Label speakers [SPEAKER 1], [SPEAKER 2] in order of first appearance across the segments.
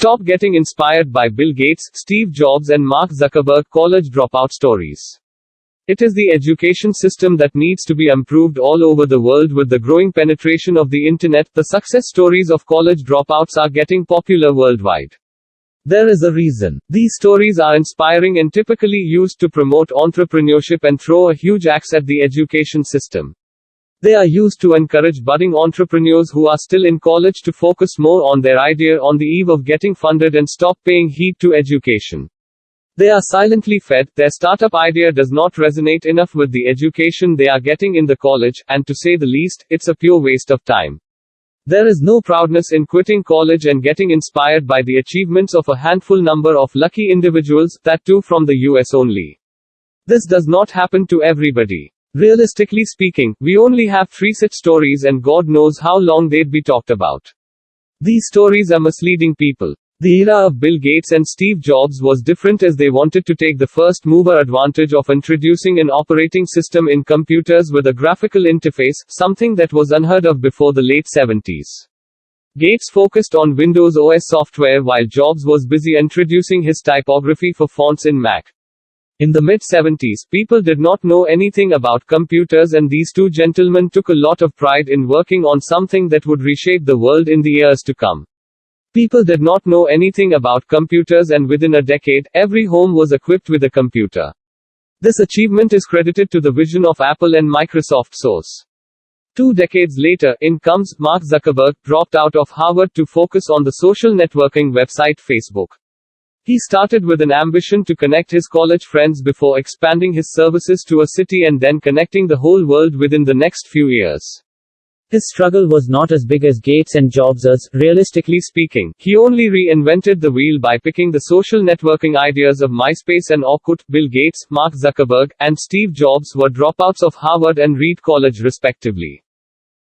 [SPEAKER 1] Stop getting inspired by Bill Gates, Steve Jobs and Mark Zuckerberg college dropout stories. It is the education system that needs to be improved all over the world. With the growing penetration of the internet, the success stories of college dropouts are getting popular worldwide. There is a reason. These stories are inspiring and typically used to promote entrepreneurship and throw a huge axe at the education system. They are used to encourage budding entrepreneurs who are still in college to focus more on their idea on the eve of getting funded and stop paying heed to education. They are silently fed, their startup idea does not resonate enough with the education they are getting in the college, and to say the least, it's a pure waste of time. There is no proudness in quitting college and getting inspired by the achievements of a handful number of lucky individuals, that too from the US only. This does not happen to everybody. Realistically speaking, we only have 3 such stories and God knows how long they'd be talked about. These stories are misleading people. The era of Bill Gates and Steve Jobs was different as they wanted to take the first mover advantage of introducing an operating system in computers with a graphical interface, something that was unheard of before the late 70s. Gates focused on Windows OS software while Jobs was busy introducing his typography for fonts in Mac. In the mid-70s, people did not know anything about computers, and these two gentlemen took a lot of pride in working on something that would reshape the world in the years to come. People did not know anything about computers, and within a decade, every home was equipped with a computer. This achievement is credited to the vision of Apple and Microsoft Source. 2 decades later, in comes Mark Zuckerberg, dropped out of Harvard to focus on the social networking website Facebook. He started with an ambition to connect his college friends before expanding his services to a city and then connecting the whole world within the next few years.
[SPEAKER 2] His struggle was not as big as Gates and Jobs's.
[SPEAKER 1] Realistically speaking, he only reinvented the wheel by picking the social networking ideas of MySpace and Orkut. Bill Gates, Mark Zuckerberg, and Steve Jobs were dropouts of Harvard and Reed College respectively.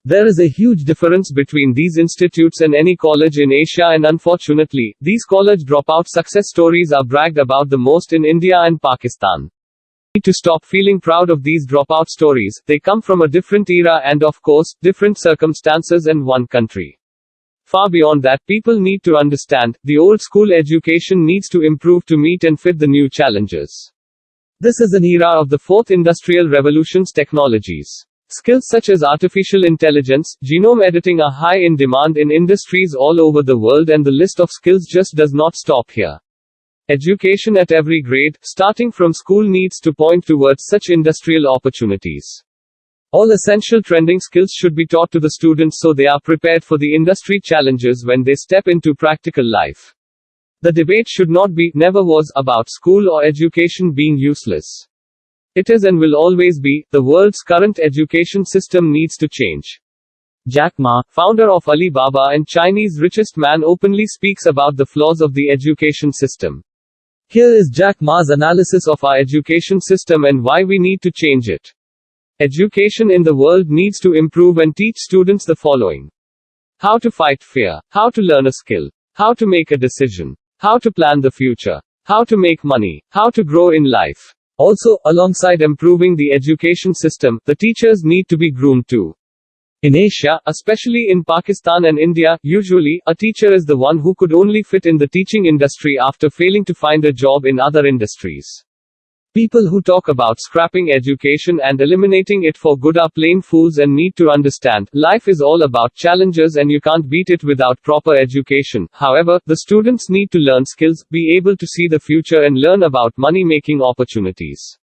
[SPEAKER 1] There is a huge difference between these institutes and any college in Asia, and unfortunately, these college dropout success stories are bragged about the most in India and Pakistan. We need to stop feeling proud of these dropout stories. They come from a different era and, of course, different circumstances and one country. Far beyond that, people need to understand, the old school education needs to improve to meet and fit the new challenges. This is an era of the fourth industrial revolution's technologies. Skills such as artificial intelligence, genome editing are high in demand in industries all over the world, and the list of skills just does not stop here. Education at every grade, starting from school, needs to point towards such industrial opportunities. All essential trending skills should be taught to the students so they are prepared for the industry challenges when they step into practical life. The debate should not be, never was, about school or education being useless. It is and will always be. The world's current education system needs to change. Jack Ma, founder of Alibaba and Chinese richest man, openly speaks about the flaws of the education system. Here is Jack Ma's analysis of our education system and why we need to change it. Education in the world needs to improve and teach students the following: how to fight fear, how to learn a skill, how to make a decision, how to plan the future, how to make money, how to grow in life. Also, alongside improving the education system, the teachers need to be groomed too. In Asia, especially in Pakistan and India, usually, a teacher is the one who could only fit in the teaching industry after failing to find a job in other industries. People who talk about scrapping education and eliminating it for good are plain fools and need to understand, life is all about challenges and you can't beat it without proper education. However, the students need to learn skills, be able to see the future and learn about money-making opportunities.